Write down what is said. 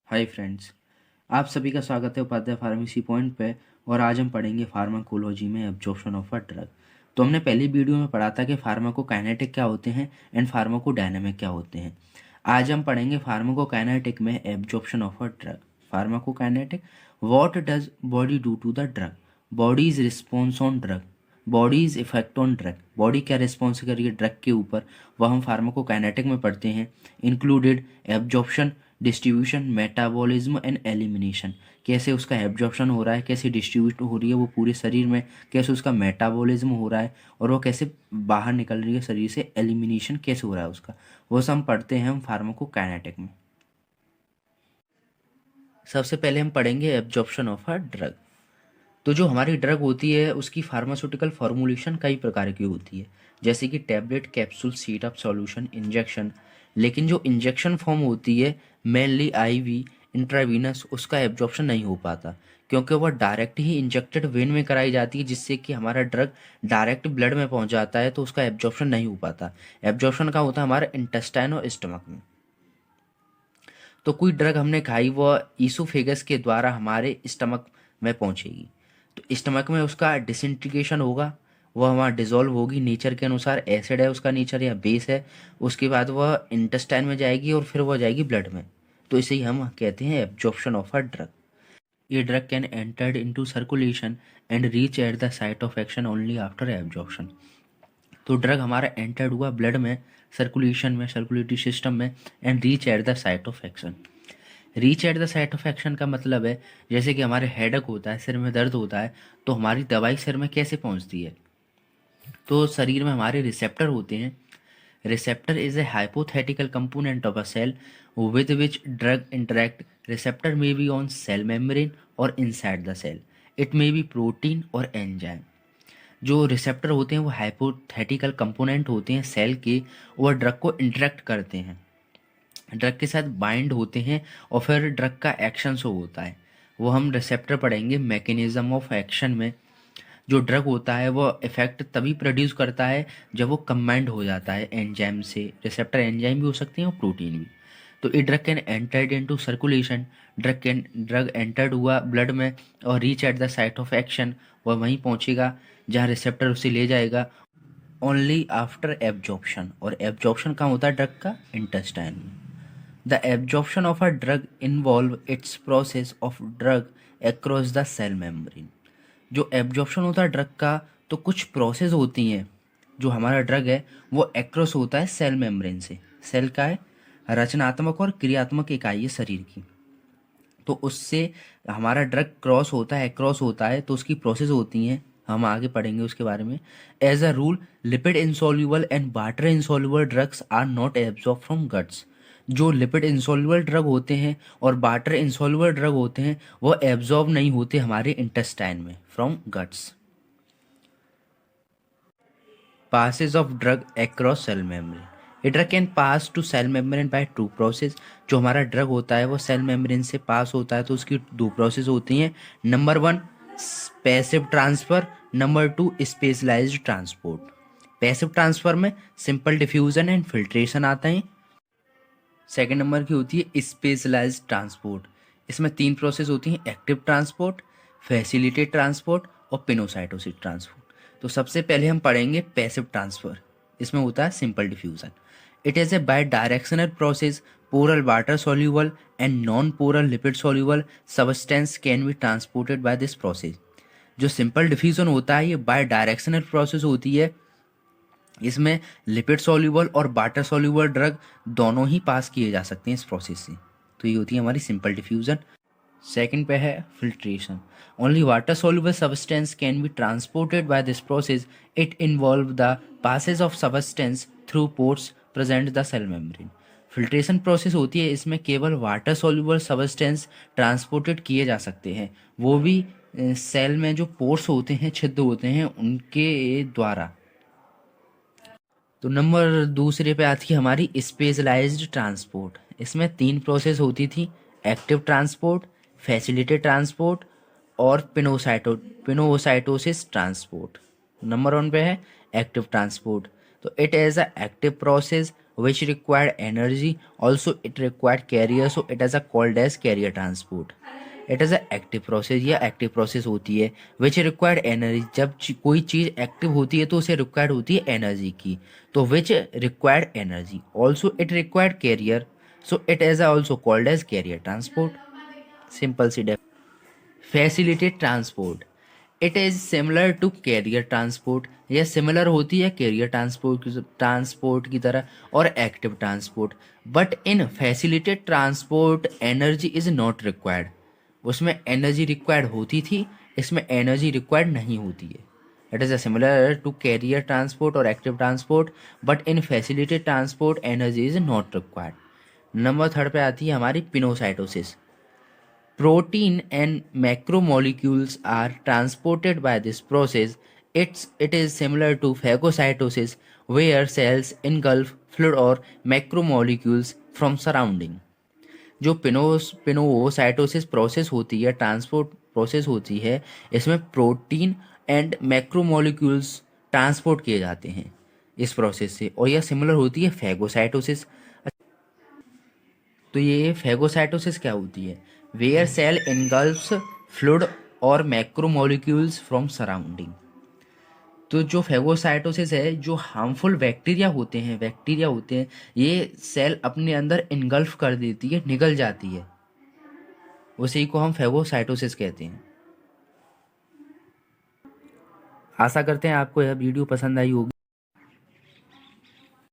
Hi friends, आप सभी का स्वागत है उपाध्याय फार्मेसी पॉइंट पे। और आज हम पढ़ेंगे फार्माकोलॉजी में एब्जॉर्प्शन ऑफ अ ड्रग। तो हमने पहली वीडियो में पढ़ा था कि फार्माकोकाइनेटिक क्या होते हैं एंड फार्माकोडायनामिक क्या होते हैं। आज हम पढ़ेंगे फार्माकोकाइनेटिक में absorption of a drug. Pharmacokinetic, what does body do to the drug, body's response on drug, body's effect on drug, body क्या रिस्पॉन्स कर रही है ड्रग के ऊपर, वह हम फार्माकोकाइनेटिक में पढ़ते हैं। Included absorption, distribution, metabolism and elimination, कैसे उसका एब्जॉर्प्शन हो रहा है, कैसे डिस्ट्रीब्यूट हो रही है वो पूरे शरीर में, कैसे उसका मेटाबॉलिज्म हो रहा है और वो कैसे बाहर निकल रही है शरीर से, एलिमिनेशन कैसे हो रहा है उसका, वो सब हम पढ़ते हैं हम फार्माकोकाइनेटिक में। सबसे पहले हम पढ़ेंगे एब्जॉर्प्शन ऑफ अ ड्रग। तो जो हमारी ड्रग होती है उसकी फार्मास्यूटिकल फॉर्मुलेशन कई प्रकार की होती है, जैसे कि tablet, capsule, syrup, solution, injection. लेकिन जो इंजेक्शन फॉर्म होती है मेनली आईवी, इंट्रावीनस, उसका एब्जॉर्प्शन नहीं हो पाता क्योंकि वह डायरेक्ट ही इंजेक्टेड वेन में कराई जाती है, जिससे कि हमारा ड्रग डायरेक्ट ब्लड में पहुंच जाता है, तो उसका एब्जॉर्प्शन नहीं हो पाता। एब्जॉर्प्शन का होता है हमारे इंटेस्टाइन और स्टमक में। तो कोई ड्रग हमने खाई वह ईसोफेगस के द्वारा हमारे स्टमक में पहुंचेगी, तो स्टमक में उसका डिसइंटीग्रेशन होगा, वह वहाँ डिजोल्व होगी, नेचर के अनुसार एसिड है उसका नेचर या बेस है। उसके बाद वह इंटेस्टाइन में जाएगी और फिर वह जाएगी ब्लड में। तो इसे ही हम कहते हैं एब्जॉर्प्शन ऑफ अ ड्रग। ये drug can entered into circulation and reach at the site of action only after absorption. तो ड्रग हमारा एंटर्ड हुआ ब्लड में, सर्कुलेशन में, सर्कुलेटरी सिस्टम में, and reach at the site of action. Reach at the site of action का मतलब है जैसे कि हमारे हेडक होता है, सिर में दर्द होता है, तो हमारी दवाई सिर में कैसे पहुंचती है। तो शरीर में हमारे रिसेप्टर होते हैं। Receptor is a hypothetical component of a cell with which drug interact. Receptor may be on cell membrane or inside the cell. It may be protein or enzyme. जो रिसेप्टर होते हैं वो हाइपोथेटिकल कंपोनेंट होते हैं cell के, और drug को interact करते हैं, ड्रग के साथ बाइंड होते हैं और फिर ड्रग का एक्शन शो होता है। वो हम रिसेप्टर पढ़ेंगे मैकेनिज्म ऑफ एक्शन में। जो ड्रग होता है वो इफेक्ट तभी प्रोड्यूस करता है जब वो कंबाइंड हो जाता है एंजाइम से। रिसेप्टर एंजाइम भी हो सकते हैं और प्रोटीन भी। तो ये drug can entered into circulation, drug entered हुआ ब्लड में और reach at the site of action, वह वहीं पहुंचेगा जहाँ रिसेप्टर उसे ले जाएगा ओनली आफ्टर एब्जॉर्प्शन। और एब्जॉर्प्शन कहाँ होता है ड्रग का, intestine. The absorption of a drug involve its process of drug across the cell membrane. जो एब्जॉर्प्शन होता है ड्रग का, तो कुछ प्रोसेस होती हैं, जो हमारा ड्रग है वो एक्रॉस होता है सेल मेम्ब्रेन से। सेल का है रचनात्मक और क्रियात्मक इकाई है शरीर की, तो उससे हमारा ड्रग क्रॉस होता है, क्रॉस होता है, तो उसकी प्रोसेस होती हैं, हम आगे पढ़ेंगे उसके बारे में। As a rule lipid insoluble and water insoluble drugs are not absorb from guts. जो लिपिड इंसॉल्युबल ड्रग होते हैं और वाटर इंसॉल्युबल ड्रग होते हैं वो एब्जॉर्ब नहीं होते हमारे इंटेस्टाइन में from guts. passes of drug across cell membrane. A drug can pass to cell membrane by two process. जो हमारा ड्रग होता है वो सेल मेम्ब्रेन से पास होता है, तो उसकी दो प्रोसेस होती हैं। Number one passive transfer, number two specialised transport. Passive transfer में सिंपल डिफ्यूजन एंड फिल्ट्रेशन आता है। सेकेंड नंबर की होती है स्पेशलाइज्ड ट्रांसपोर्ट। इसमें तीन प्रोसेस होती हैं, एक्टिव ट्रांसपोर्ट, फैसिलिटेड ट्रांसपोर्ट और पिनोसाइटोसिस ट्रांसपोर्ट। तो सबसे पहले हम पढ़ेंगे पैसिव ट्रांसफर। इसमें होता है simple diffusion. It is a bidirectional process, polar water soluble and non polar lipid soluble substance can be transported by this process. जो सिंपल डिफ्यूजन होता है ये बाय डायरेक्शनल प्रोसेस होती है। इसमें लिपिड सॉल्यूबल और वाटर सॉल्यूबल ड्रग दोनों ही पास किए जा सकते हैं इस प्रोसेस से। तो ये होती है हमारी सिंपल डिफ्यूजन। सेकंड पे है filtration. Only water soluble substance can be transported by this process. It involve the passage of substance through ports present the cell membrane. Filtration process होती है, इसमें केवल वाटर soluble सब्सटेंस ट्रांसपोर्टेड किए जा सकते हैं, वो भी सेल में जो पोर्स होते हैं, छिद्र होते हैं, उनके द्वारा। तो नंबर दूसरे पे आती है हमारी स्पेशलाइज्ड ट्रांसपोर्ट। इसमें तीन प्रोसेस होती थी, एक्टिव ट्रांसपोर्ट, फैसिलिटेड ट्रांसपोर्ट और पिनोसाइटोसिस ट्रांसपोर्ट। नंबर वन पे है एक्टिव ट्रांसपोर्ट। तो it is a active process which required energy, also it required carrier, so it is a called as carrier transport. It is a active process, या active process होती है विच required energy, जब कोई चीज़ active होती है तो उसे रिक्वायर्ड होती है एनर्जी की, तो which required energy, also it required carrier, so it is also called as carrier transport. Simple सी डेफ facilitated transport, it is similar to carrier transport, यह सिमिलर होती है कैरियर ट्रांसपोर्ट की तरह और active transport, but in facilitated transport energy is not required, उसमें energy required होती थी, इसमें एनर्जी रिक्वायर्ड नहीं होती है। It is a similar to carrier transport और active transport, but in facilitated transport energy is not required. Number third पे आती है हमारी pinocytosis. Protein and macromolecules are transported by this process. It is similar to phagocytosis, where cells engulf fluid or macromolecules from surrounding. जो pinocytosis process होती है, transport process होती है, इसमें प्रोटीन एंड मैक्रोमोलिक्यूल्स ट्रांसपोर्ट किए जाते हैं इस प्रोसेस से, और यह सिमिलर होती है फैगोसाइटोसिस। तो ये फैगोसाइटोसिस क्या होती है? वेयर सेल इनगल्फ्स फ्लूइड और मैक्रोमोलिक्यूल्स फ्रॉम सराउंडिंग। तो जो फैगोसाइटोसिस है, जो हार्मफुल बैक्टीरिया होते हैं, ये सेल अपने अंदर इनगल्फ कर देती है, निगल जाती है, उसी को हम फैगोसाइटोसिस कहते हैं। आशा करते हैं आपको यह वीडियो पसंद आई होगी।